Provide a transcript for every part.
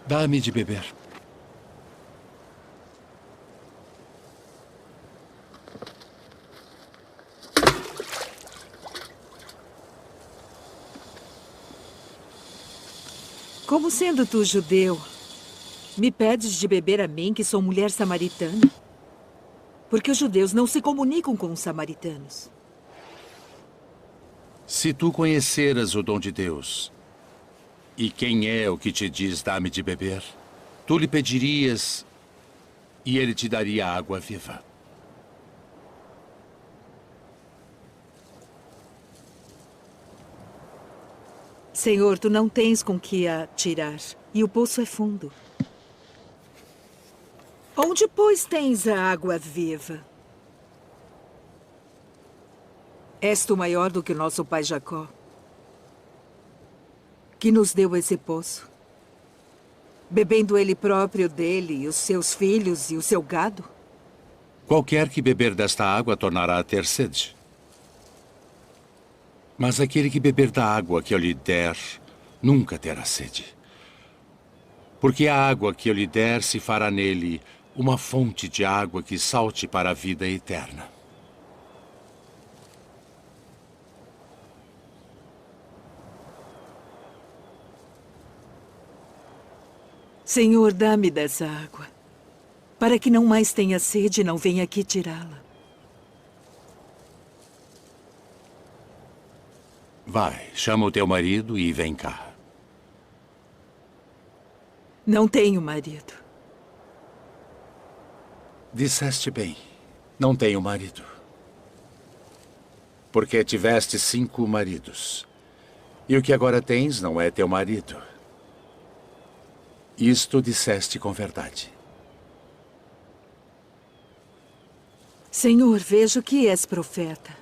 Dá-me de beber. Como sendo tu judeu, me pedes de beber a mim, que sou mulher samaritana? Porque os judeus não se comunicam com os samaritanos. Se tu conheceras o dom de Deus, e quem é o que te diz dá-me de beber, tu lhe pedirias e ele te daria água viva. Senhor, tu não tens com que a tirar, e o poço é fundo. Onde, pois, tens a água viva? És tu maior do que o nosso pai Jacó, que nos deu esse poço, bebendo ele próprio dele, e os seus filhos e o seu gado? Qualquer que beber desta água tornará a ter sede. Mas aquele que beber da água que eu lhe der, nunca terá sede. Porque a água que eu lhe der se fará nele uma fonte de água que salte para a vida eterna. Senhor, dá-me dessa água, para que não mais tenha sede e não venha aqui tirá-la. Vai, chama o teu marido e vem cá. Não tenho marido. Disseste bem, não tenho marido. Porque tiveste 5 maridos. E o que agora tens não é teu marido. Isto disseste com verdade. Senhor, vejo que és profeta.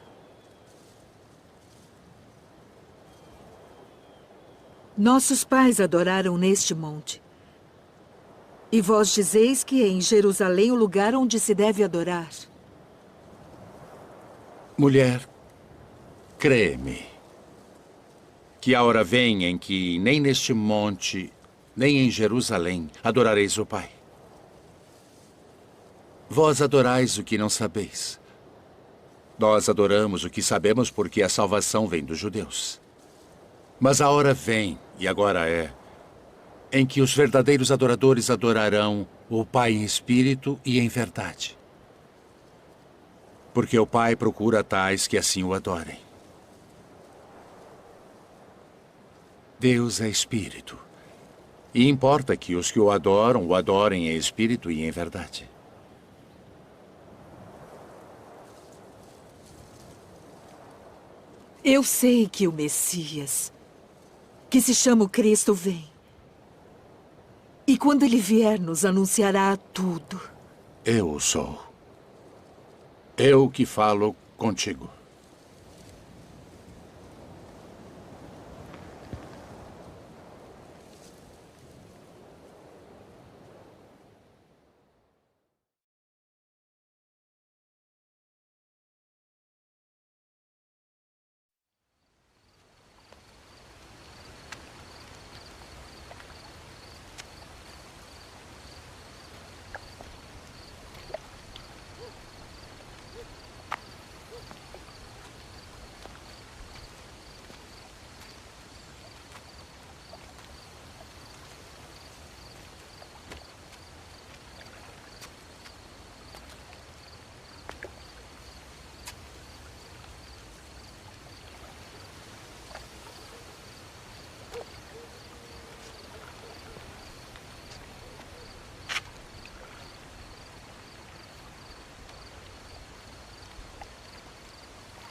Nossos pais adoraram neste monte. E vós dizeis que é em Jerusalém o lugar onde se deve adorar. Mulher, crê-me, que a hora vem em que nem neste monte, nem em Jerusalém adorareis o Pai. Vós adorais o que não sabeis. Nós adoramos o que sabemos porque a salvação vem dos judeus. Mas a hora vem, e agora é, em que os verdadeiros adoradores adorarão o Pai em espírito e em verdade. Porque o Pai procura tais que assim o adorem. Deus é espírito. E importa que os que o adorem em espírito e em verdade. Eu sei que o Messias, que se chama o Cristo, vem. E quando ele vier, nos anunciará tudo. Eu o sou. Eu que falo contigo.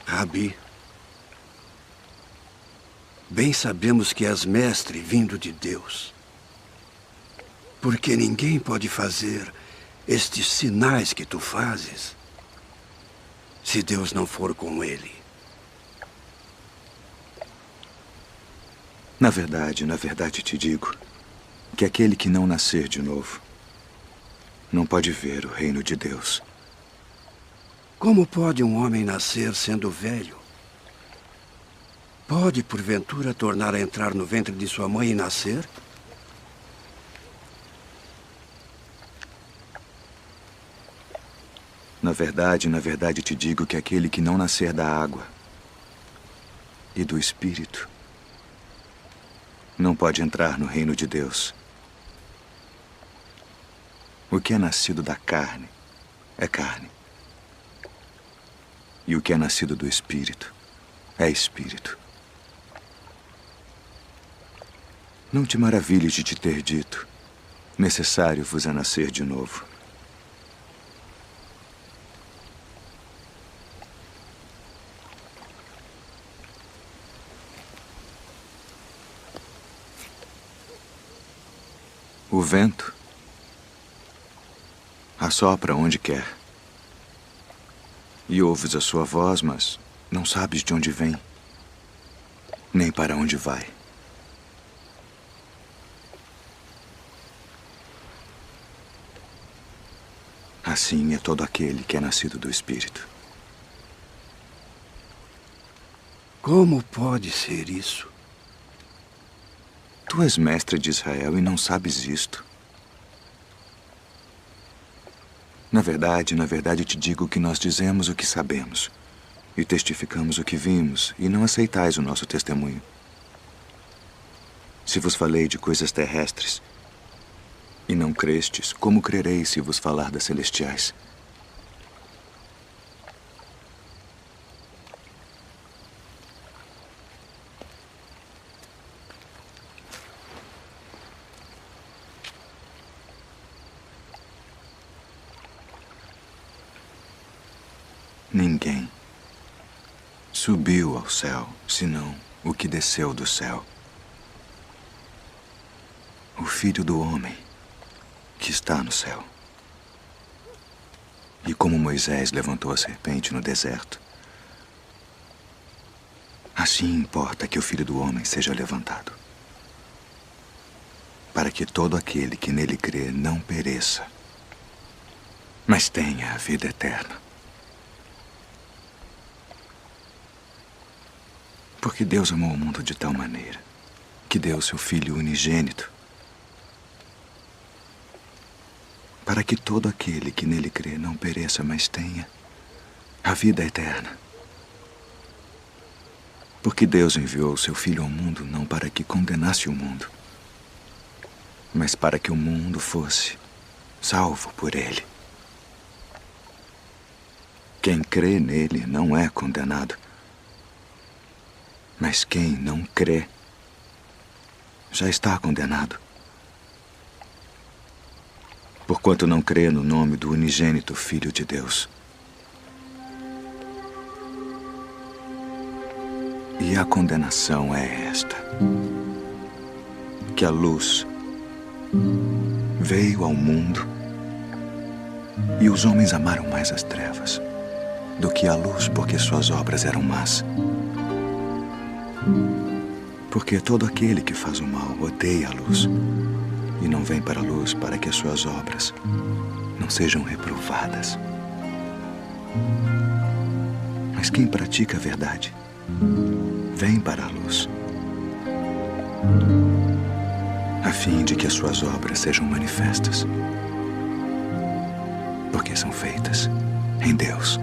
Rabi, bem sabemos que és mestre vindo de Deus. Porque ninguém pode fazer estes sinais que tu fazes se Deus não for com ele. Na verdade te digo que aquele que não nascer de novo não pode ver o reino de Deus. Como pode um homem nascer sendo velho? Pode, porventura, tornar a entrar no ventre de sua mãe e nascer? na verdade te digo que aquele que não nascer da água e do Espírito não pode entrar no reino de Deus. O que é nascido da carne é carne. E o que é nascido do Espírito é Espírito. Não te maravilhes de te ter dito: necessário vos é nascer de novo. O vento assopra onde quer. E ouves a sua voz, mas não sabes de onde vem, nem para onde vai. Assim é todo aquele que é nascido do Espírito. Como pode ser isso? Tu és mestre de Israel e não sabes isto. Na verdade te digo que nós dizemos o que sabemos e testificamos o que vimos, e não aceitais o nosso testemunho. Se vos falei de coisas terrestres e não crestes, como crereis se vos falar das celestiais? Ninguém subiu ao céu, senão o que desceu do céu. O Filho do Homem que está no céu. E como Moisés levantou a serpente no deserto, assim importa que o Filho do Homem seja levantado, para que todo aquele que nele crê não pereça, mas tenha a vida eterna. Porque Deus amou o mundo de tal maneira que deu seu Filho unigênito, para que todo aquele que nele crê não pereça, mas tenha a vida eterna. Porque Deus enviou seu Filho ao mundo não para que condenasse o mundo, mas para que o mundo fosse salvo por ele. Quem crê nele não é condenado, mas quem não crê já está condenado, porquanto não crê no nome do unigênito Filho de Deus. E a condenação é esta: que a luz veio ao mundo e os homens amaram mais as trevas do que a luz, porque suas obras eram más. Porque todo aquele que faz o mal odeia a luz e não vem para a luz, para que as suas obras não sejam reprovadas. Mas quem pratica a verdade vem para a luz, a fim de que as suas obras sejam manifestas, porque são feitas em Deus.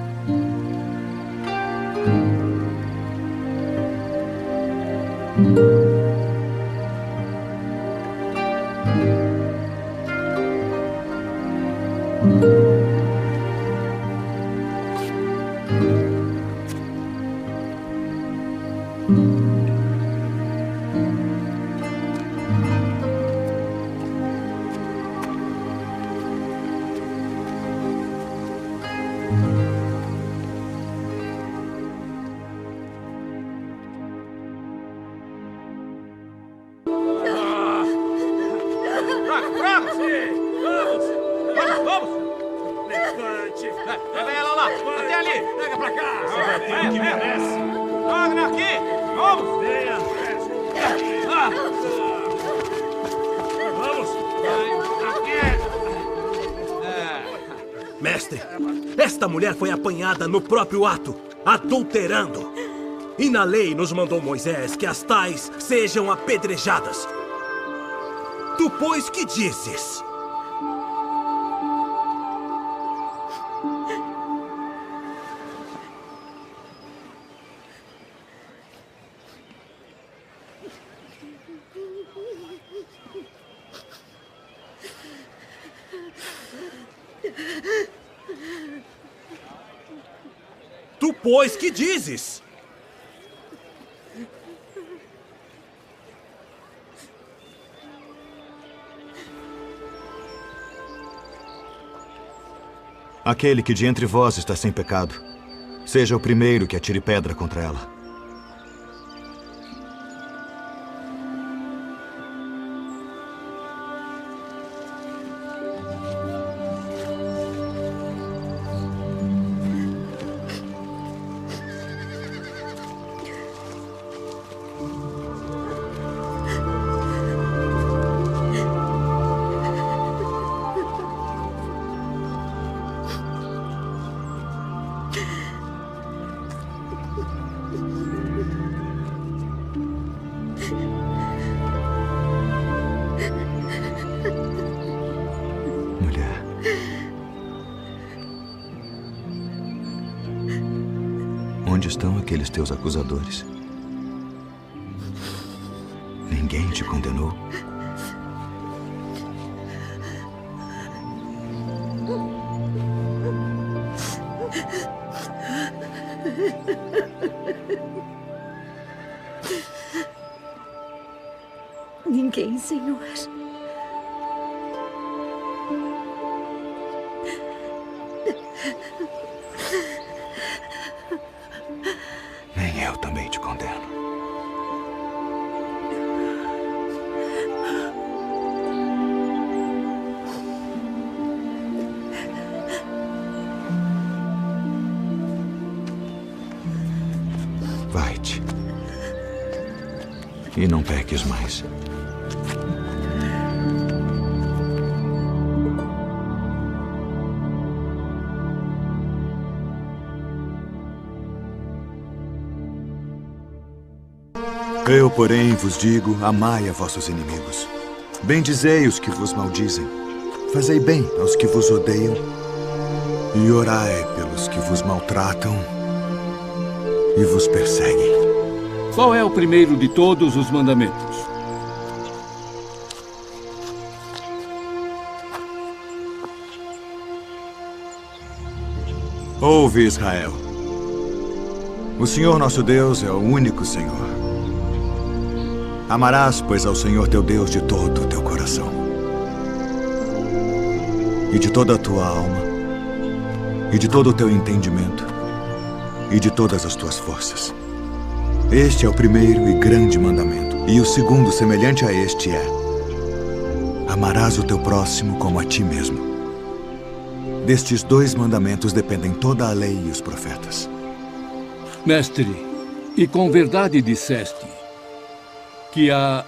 Mestre, esta mulher foi apanhada no próprio ato, adulterando. E na lei nos mandou Moisés que as tais sejam apedrejadas. Tu, pois, que dizes? Tu, pois, que dizes? Aquele que de entre vós está sem pecado, seja o primeiro que atire pedra contra ela. Mulher, onde estão aqueles teus acusadores? Ninguém te condenou? Ninguém, Senhor. Nem eu também te condeno. Vai-te. E não peques mais. Eu, porém, vos digo, amai a vossos inimigos. Bendizei os que vos maldizem. Fazei bem aos que vos odeiam. E orai pelos que vos maltratam e vos perseguem. Qual é o primeiro de todos os mandamentos? Ouve, Israel. O Senhor nosso Deus é o único Senhor. Amarás, pois, ao Senhor teu Deus de todo o teu coração, e de toda a tua alma, e de todo o teu entendimento, e de todas as tuas forças. Este é o primeiro e grande mandamento. E o segundo, semelhante a este, é: amarás o teu próximo como a ti mesmo. Destes dois mandamentos dependem toda a lei e os profetas. Mestre, e com verdade disseste que há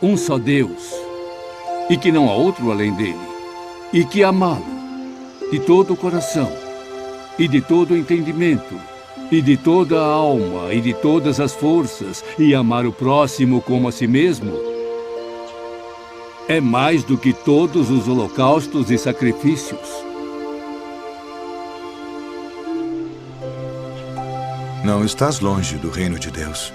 um só Deus e que não há outro além dele, e que amá-lo de todo o coração e de todo o entendimento e de toda a alma e de todas as forças, e amar o próximo como a si mesmo, é mais do que todos os holocaustos e sacrifícios. Não estás longe do reino de Deus.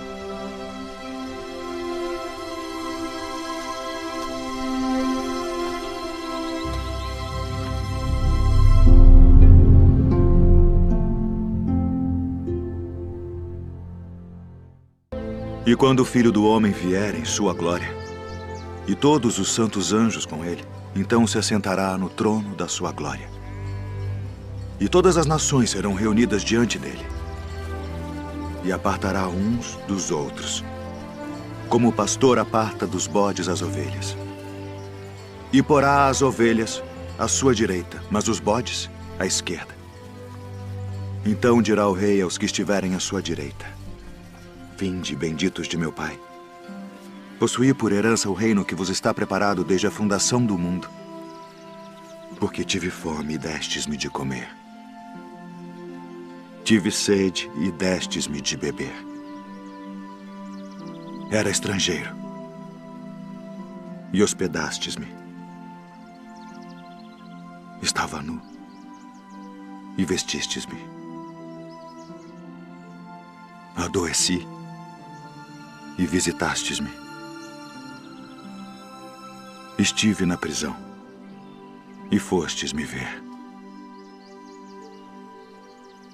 E quando o Filho do Homem vier em sua glória, e todos os santos anjos com ele, então se assentará no trono da sua glória. E todas as nações serão reunidas diante dele. E apartará uns dos outros, como o pastor aparta dos bodes as ovelhas. E porá as ovelhas à sua direita, mas os bodes à esquerda. Então dirá o rei aos que estiverem à sua direita: vinde, benditos de meu Pai. Possuí por herança o reino que vos está preparado desde a fundação do mundo. Porque tive fome e destes-me de comer. Tive sede e destes-me de beber. Era estrangeiro e hospedastes-me. Estava nu e vestistes-me. Adoeci e visitastes-me. estive na prisão e fostes me ver.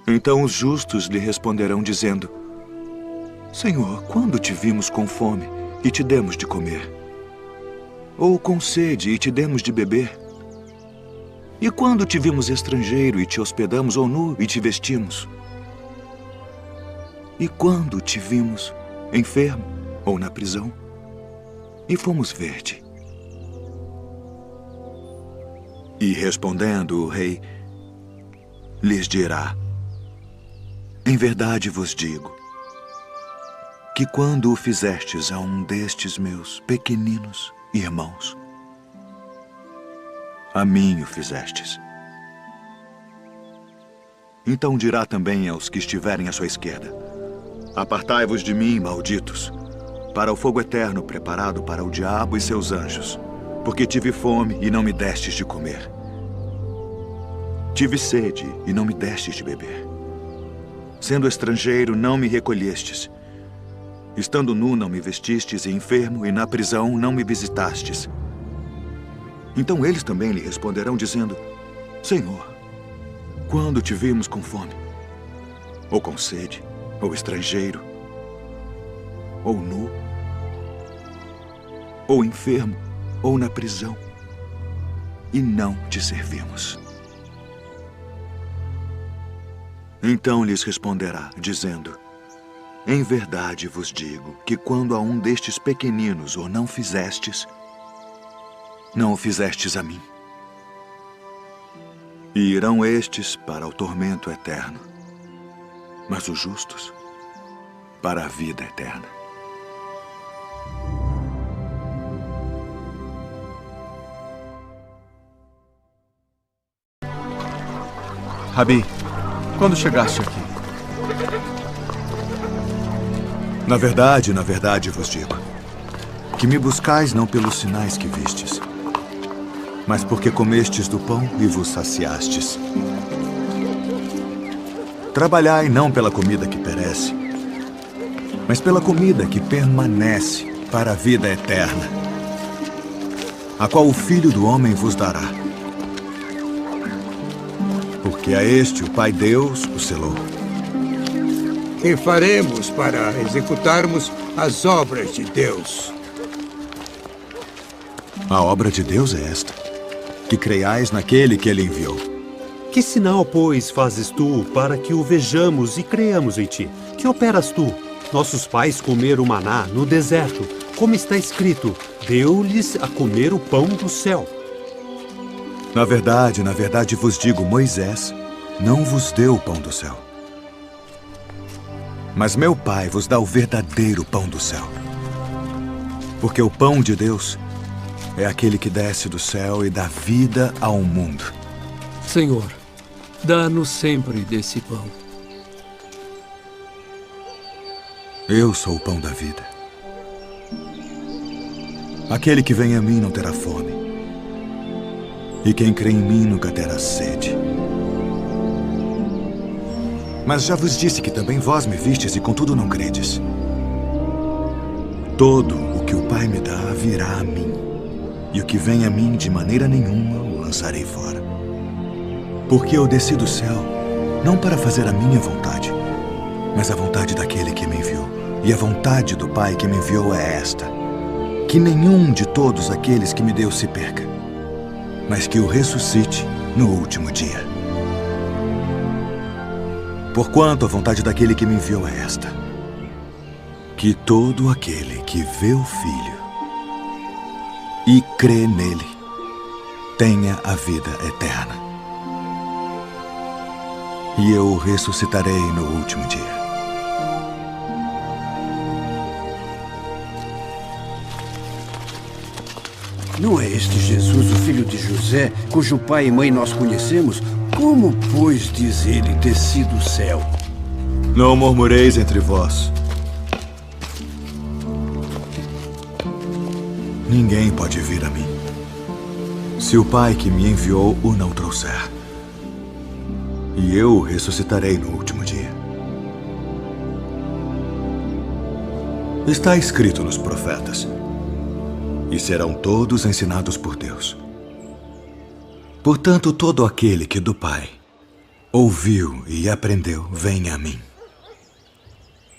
Então os justos lhe responderão dizendo: Senhor, quando te vimos com fome e te demos de comer? Ou com sede e te demos de beber? E quando te vimos estrangeiro e te hospedamos, ou nu e te vestimos? E quando te vimos enfermo ou na prisão e fomos ver-te? E respondendo o rei, lhes dirá: Em verdade vos digo que quando o fizestes a um destes meus pequeninos irmãos, a mim o fizestes. Então dirá também aos que estiverem à sua esquerda: Apartai-vos de mim, malditos, para o fogo eterno preparado para o diabo e seus anjos, porque tive fome e não me destes de comer. Tive sede e não me destes de beber. Sendo estrangeiro, não me recolhestes. Estando nu, não me vestistes, e enfermo, e na prisão, não me visitastes. Então eles também lhe responderão, dizendo: Senhor, quando te vimos com fome, ou com sede, ou estrangeiro, ou nu, ou enfermo, ou na prisão, e não te servimos? Então lhes responderá, dizendo: Em verdade vos digo que quando a um destes pequeninos o não fizestes, não o fizestes a mim. E irão estes para o tormento eterno, mas os justos para a vida eterna. Rabi, quando chegaste aqui? Na verdade vos digo, que me buscais não pelos sinais que vistes, mas porque comestes do pão e vos saciastes. Trabalhai não pela comida que perece, mas pela comida que permanece para a vida eterna, a qual o Filho do Homem vos dará. Porque a este o Pai Deus o selou. Que faremos para executarmos as obras de Deus? A obra de Deus é esta: que creiais naquele que ele enviou. Que sinal, pois, fazes tu para que o vejamos e creiamos em ti? Que operas tu? Nossos pais comeram maná no deserto, como está escrito: deu-lhes a comer o pão do céu. Na verdade vos digo, Moisés não vos deu o pão do céu. Mas meu Pai vos dá o verdadeiro pão do céu. Porque o pão de Deus é aquele que desce do céu e dá vida ao mundo. Senhor, dá-nos sempre desse pão. Eu sou o pão da vida. Aquele que vem a mim não terá fome, e quem crê em mim nunca terá sede. Mas já vos disse que também vós me vistes e contudo não credes. Todo o que o Pai me dá virá a mim, e o que vem a mim de maneira nenhuma o lançarei fora. Porque eu desci do céu, não para fazer a minha vontade, mas a vontade daquele que me enviou. E a vontade do Pai que me enviou é esta: que nenhum de todos aqueles que me deu se perca, mas que o ressuscite no último dia. Porquanto a vontade daquele que me enviou é esta: que todo aquele que vê o Filho e crê nele tenha a vida eterna. E eu o ressuscitarei no último dia. Não é este Jesus, o filho de José, cujo pai e mãe nós conhecemos? Como, pois, diz ele, desci do céu? Não murmureis entre vós. Ninguém pode vir a mim, se o Pai que me enviou o não trouxer. E eu o ressuscitarei no último dia. Está escrito nos profetas: e serão todos ensinados por Deus. Portanto, todo aquele que do Pai ouviu e aprendeu, vem a mim.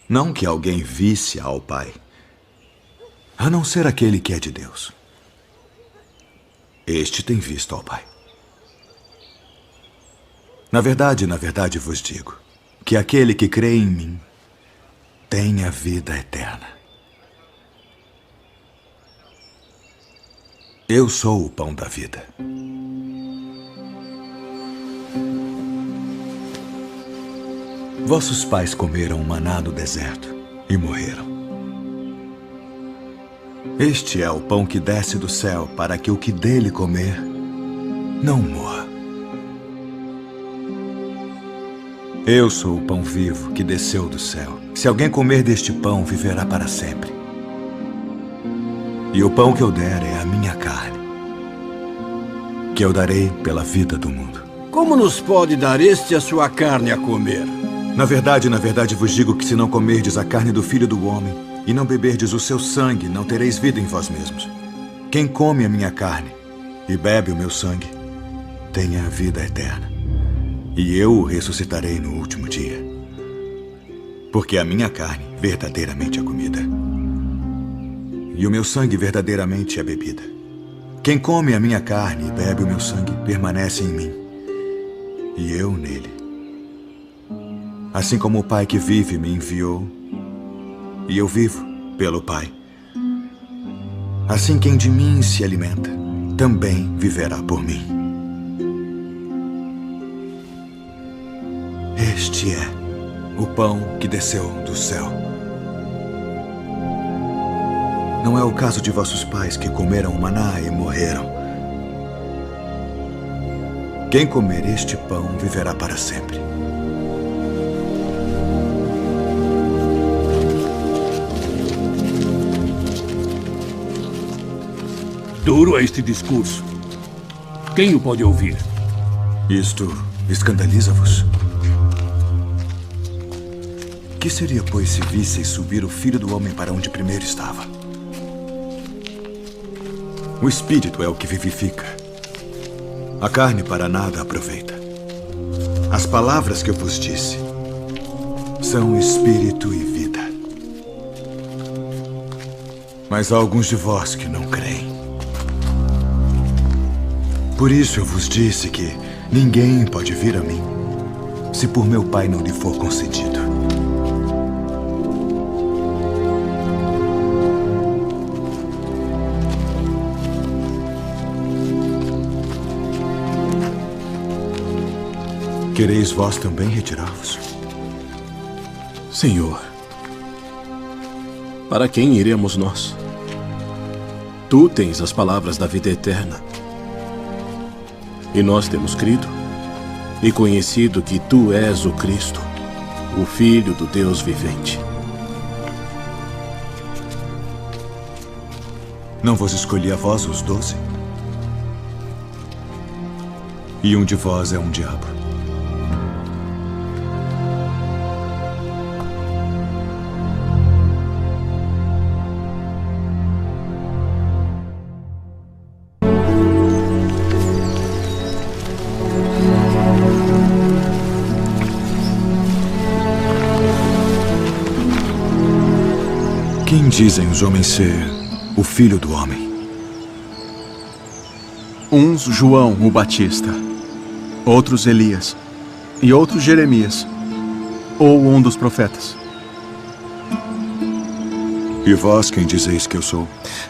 Não que alguém visse ao Pai, a não ser aquele que é de Deus. Este tem visto ao Pai. Na verdade vos digo que aquele que crê em mim tem a vida eterna. Eu sou o pão da vida. Vossos pais comeram maná no deserto e morreram. Este é o pão que desce do céu para que o que dele comer não morra. Eu sou o pão vivo que desceu do céu. Se alguém comer deste pão, viverá para sempre. E o pão que eu der é a minha carne, que eu darei pela vida do mundo. Como nos pode dar este a sua carne a comer? Na verdade vos digo que se não comerdes a carne do Filho do Homem e não beberdes o seu sangue, não tereis vida em vós mesmos. Quem come a minha carne e bebe o meu sangue, tem a vida eterna. E eu o ressuscitarei no último dia. Porque a minha carne verdadeiramente é comida, e o meu sangue verdadeiramente é bebida. Quem come a minha carne e bebe o meu sangue permanece em mim, e eu nele. Assim como o Pai que vive me enviou, e eu vivo pelo Pai, assim quem de mim se alimenta também viverá por mim. Este é o pão que desceu do céu. Não é o caso de vossos pais que comeram o maná e morreram. Quem comer este pão viverá para sempre. Duro é este discurso. Quem o pode ouvir? Isto escandaliza-vos? Que seria, pois, se visseis subir o Filho do Homem para onde primeiro estava? O Espírito é o que vivifica. A carne para nada aproveita. As palavras que eu vos disse são Espírito e vida. Mas há alguns de vós que não creem. Por isso eu vos disse que ninguém pode vir a mim se por meu Pai não lhe for concedido. Quereis vós também retirar-vos? Senhor, para quem iremos nós? Tu tens as palavras da vida eterna. E nós temos crido e conhecido que tu és o Cristo, o Filho do Deus vivente. Não vos escolhi a vós os 12? E um de vós é um diabo. Quem dizem os homens ser o Filho do Homem? Uns João o Batista, outros Elias, e outros Jeremias, ou um dos profetas. E vós quem dizeis que eu sou?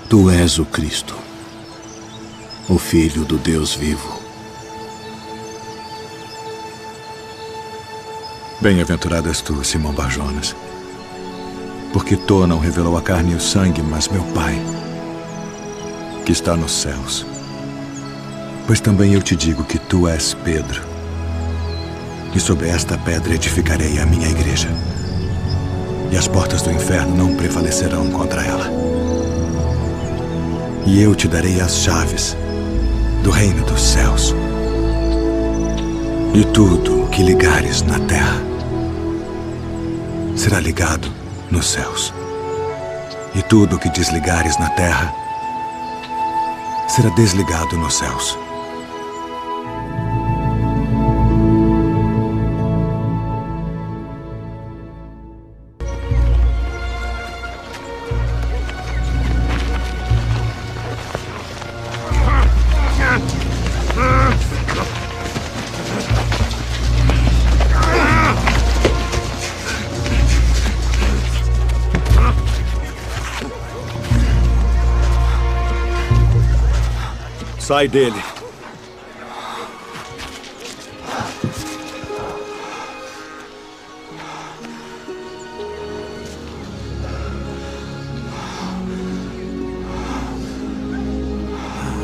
Tu és o Cristo, o Filho do Deus vivo. Bem-aventurado és tu, Simão Bar-Jonas, porque tu não revelou a carne e o sangue, mas meu Pai, que está nos céus. Pois também eu te digo que tu és Pedro, e sobre esta pedra edificarei a minha igreja, e as portas do inferno não prevalecerão contra ela. E eu te darei as chaves do reino dos céus. E tudo o que ligares na terra será ligado nos céus. E tudo o que desligares na terra será desligado nos céus. Sai dele.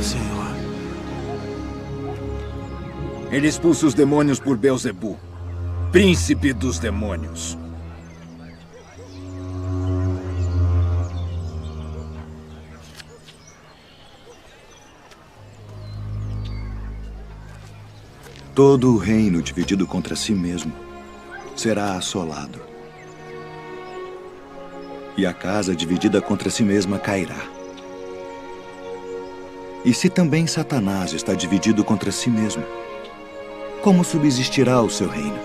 Senhor. Ele expulsa os demônios por Beelzebu, príncipe dos demônios. Todo o reino dividido contra si mesmo será assolado. E a casa dividida contra si mesma cairá. E se também Satanás está dividido contra si mesmo, como subsistirá o seu reino?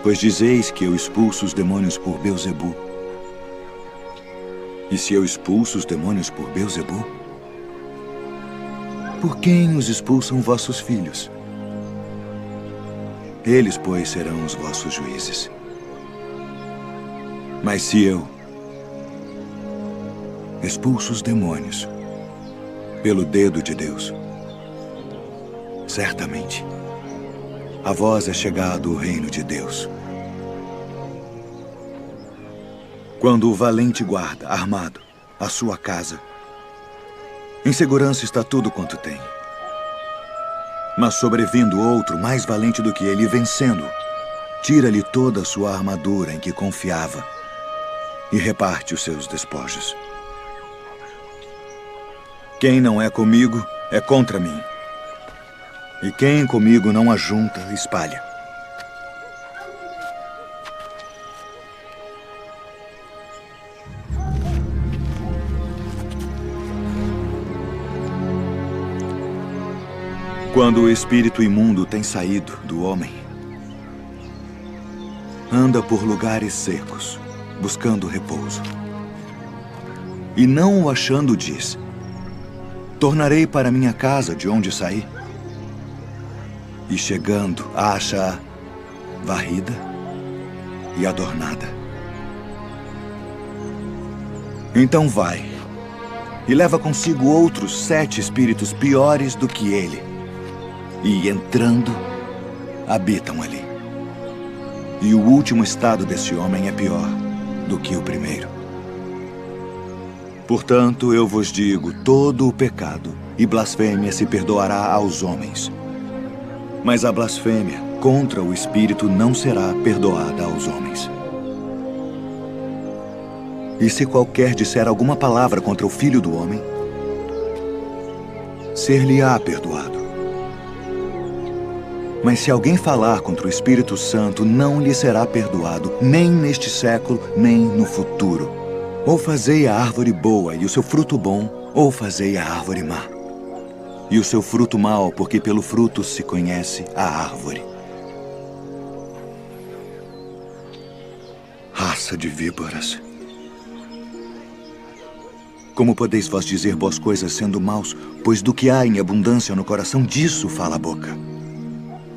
Pois dizeis que eu expulso os demônios por Beelzebu. E se eu expulso os demônios por Beelzebu, por quem os expulsam vossos filhos? Eles, pois, serão os vossos juízes. Mas se eu expulso os demônios pelo dedo de Deus, certamente a vós é chegado o reino de Deus. Quando o valente guarda, armado, a sua casa, em segurança está tudo quanto tem. Mas sobrevindo outro mais valente do que ele, vencendo, tira-lhe toda a sua armadura em que confiava e reparte os seus despojos. Quem não é comigo é contra mim. E quem comigo não ajunta, espalha. Quando o espírito imundo tem saído do homem, anda por lugares secos, buscando repouso. E não o achando, diz: tornarei para minha casa de onde saí. E chegando, acha-a varrida e adornada. Então vai e leva consigo outros 7 espíritos piores do que ele. E entrando, habitam ali. E o último estado desse homem é pior do que o primeiro. Portanto, eu vos digo, todo o pecado e blasfêmia se perdoará aos homens. Mas a blasfêmia contra o Espírito não será perdoada aos homens. E se qualquer disser alguma palavra contra o Filho do Homem, ser-lhe-á perdoado. Mas se alguém falar contra o Espírito Santo, não lhe será perdoado, nem neste século, nem no futuro. Ou fazei a árvore boa e o seu fruto bom, ou fazei a árvore má. E o seu fruto mau, porque pelo fruto se conhece a árvore. Raça de víboras. Como podeis vós dizer boas coisas sendo maus, pois do que há em abundância no coração, disso fala a boca.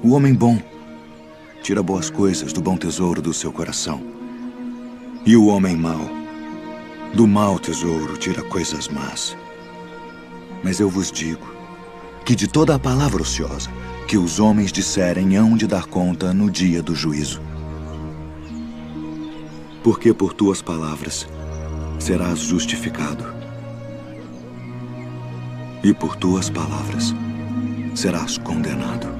O homem bom tira boas coisas do bom tesouro do seu coração. E o homem mau, do mau tesouro, tira coisas más. Mas eu vos digo que de toda a palavra ociosa que os homens disserem hão de dar conta no dia do juízo. Porque por tuas palavras serás justificado. E por tuas palavras serás condenado.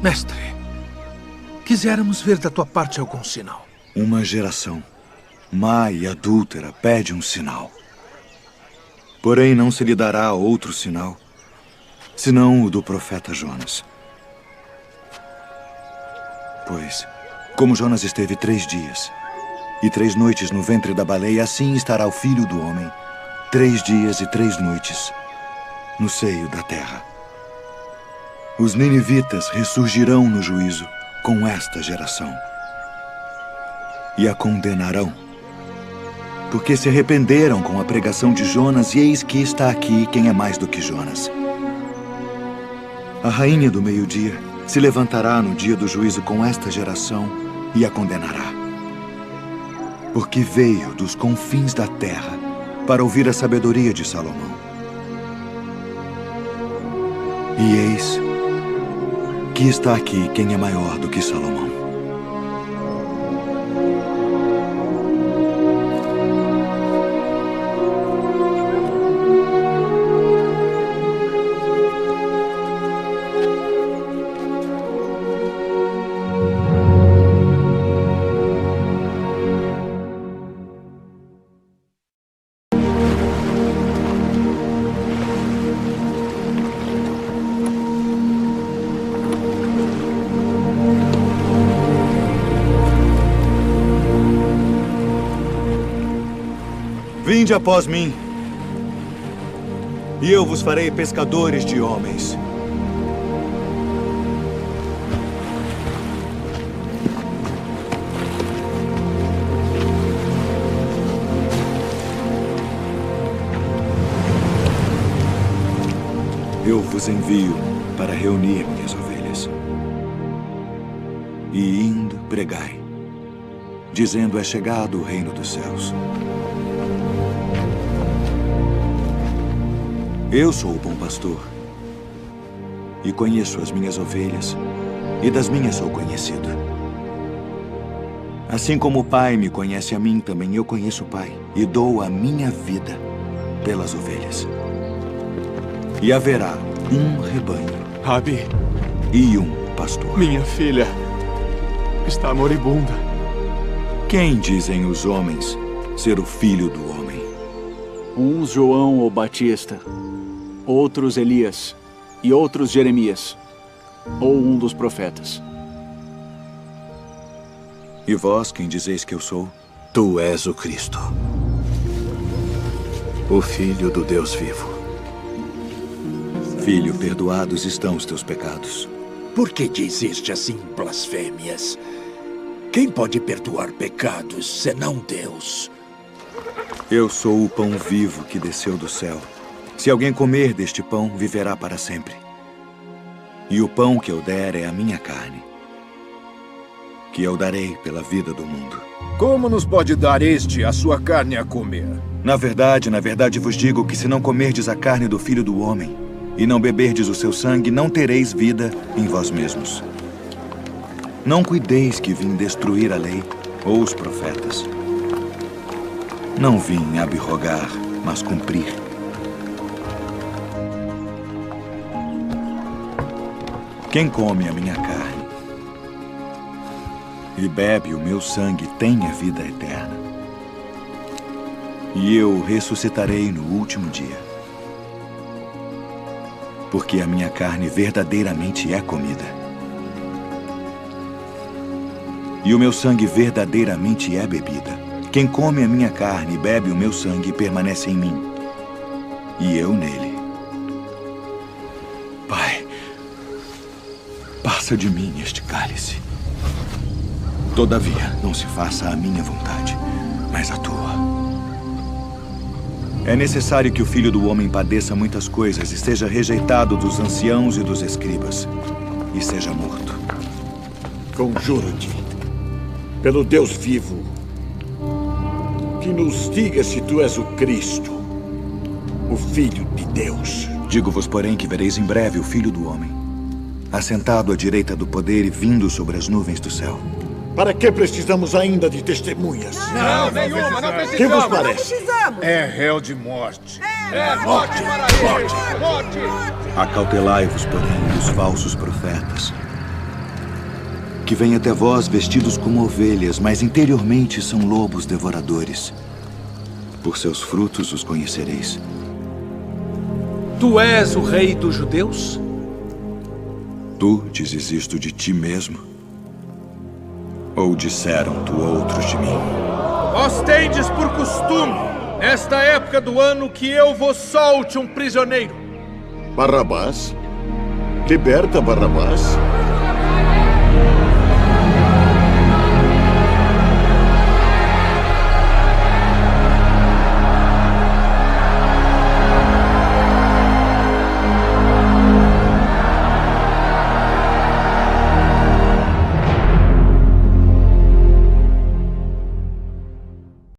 Mestre, quiséramos ver da tua parte algum sinal. Uma geração má e adúltera pede um sinal. Porém, não se lhe dará outro sinal, senão o do profeta Jonas. Pois, como Jonas esteve 3 dias e 3 noites no ventre da baleia, assim estará o Filho do Homem 3 dias e 3 noites no seio da terra. Os ninivitas ressurgirão no juízo com esta geração e a condenarão, porque se arrependeram com a pregação de Jonas, e eis que está aqui quem é mais do que Jonas. A rainha do meio-dia se levantará no dia do juízo com esta geração e a condenará, porque veio dos confins da terra para ouvir a sabedoria de Salomão. E eis que está aqui quem é maior do que Salomão. Vinde após mim, e eu vos farei pescadores de homens. Eu vos envio para reunir minhas ovelhas. E indo, pregai, dizendo: é chegado o reino dos céus. Eu sou o bom pastor, e conheço as minhas ovelhas, e das minhas sou conhecido. Assim como o Pai me conhece a mim, também eu conheço o Pai, e dou a minha vida pelas ovelhas. E haverá um rebanho, Rabi, e um pastor. minha filha está moribunda. Quem dizem os homens ser o filho do homem? Uns João o Batista, outros Elias e outros Jeremias, ou um dos profetas. E vós, quem dizeis que eu sou? Tu és o Cristo, o Filho do Deus vivo. Filho, perdoados estão os teus pecados. Por que dizeste assim blasfêmias? Quem pode perdoar pecados senão Deus? Eu sou o pão vivo que desceu do céu. Se alguém comer deste pão, viverá para sempre. E o pão que eu der é a minha carne, que eu darei pela vida do mundo. Como nos pode dar este a sua carne a comer? Na verdade vos digo que se não comerdes a carne do Filho do Homem e não beberdes o seu sangue, não tereis vida em vós mesmos. Não cuideis que vim destruir a lei ou os profetas. Não vim abrogar, mas cumprir. Quem come a minha carne e bebe o meu sangue tem a vida eterna. E eu ressuscitarei no último dia. Porque a minha carne verdadeiramente é comida. E o meu sangue verdadeiramente é bebida. Quem come a minha carne e bebe o meu sangue permanece em mim, e eu nele. Pai, passa de mim este cálice. Todavia, não se faça a minha vontade, mas a tua. É necessário que o Filho do Homem padeça muitas coisas e seja rejeitado dos anciãos e dos escribas, e seja morto. Conjuro-te, pelo Deus vivo, que nos diga se tu és o Cristo, o Filho de Deus. Digo-vos, porém, que vereis em breve o Filho do Homem, assentado à direita do poder e vindo sobre as nuvens do céu. Para que precisamos ainda de testemunhas? Não, nenhuma, não precisamos. Que vos parece? É réu de morte. Morte, morte. Acautelai-vos, porém, dos falsos profetas, que vêm até vós vestidos como ovelhas, mas interiormente são lobos devoradores. Por seus frutos os conhecereis. Tu és o rei dos judeus? Tu dizes isto de ti mesmo? Ou disseram-tu outros de mim? Vós tendes por costume Nesta época do ano que eu vos solte um prisioneiro. Barrabás? Liberta Barrabás?